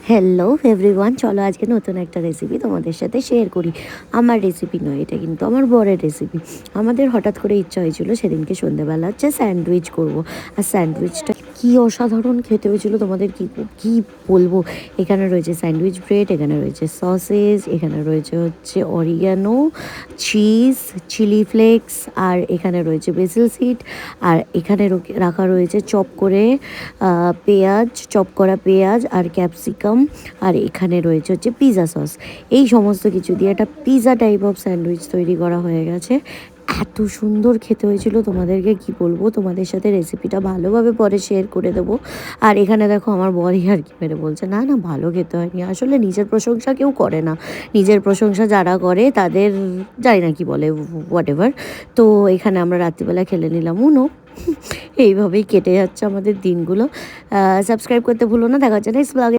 Hello everyone, চলো আজকে নতুন একটা রেসিপি তোমাদের সাথে শেয়ার করি। আমার রেসিপি নয়, এটা কিন্তু আমার বরের রেসিপি। আমাদের হঠাৎ করে ইচ্ছা হয়েছিল সেদিনকে সন্ধ্যেবেলা হচ্ছে স্যান্ডউইচ করব। আর স্যান্ডউইচটা কি অসাধারণ খেতে হয়েছিল, তোমাদের কি বলবো। এখানে রয়েছে স্যান্ডউইচ ব্রেড, এখানে রয়েছে সসেজ, এখানে রয়েছে হচ্ছে অরিগানো, চিজ, চিলি ফ্লেক্স, আর এখানে রয়েছে বেসিল সিড, আর এখানে রাখা রয়েছে চপ করে পেঁয়াজ, চপ করা পেঁয়াজ আর ক্যাপসিকাম, আর এখানে রয়েছে হচ্ছে পিৎজা সস। এই সমস্ত কিছু দিয়ে একটা পিৎজা টাইপ অফ স্যান্ডউইচ তৈরি করা হয়ে গেছে। এত সুন্দর খেতে হয়েছিল, তোমাদেরকে কি বলবো। তোমাদের সাথে রেসিপিটা ভালোভাবে পরে শেয়ার করে দেবো। আর এখানে দেখো আমার বরই আর কি মেরে বলছে, না না ভালো খেতে হয়নি। আসলে নিজের প্রশংসা কেউ করে না, নিজের প্রশংসা যারা করে তাদের জানি না কি বলে, হোয়াট এভার। তো এখানে আমরা রাত্রিবেলা খেলে নিলাম উনো। এইভাবেই কেটে যাচ্ছে আমাদের দিনগুলো। সাবস্ক্রাইব করতে ভুলো না। দেখা হচ্ছে নেক্সট ব্লগে।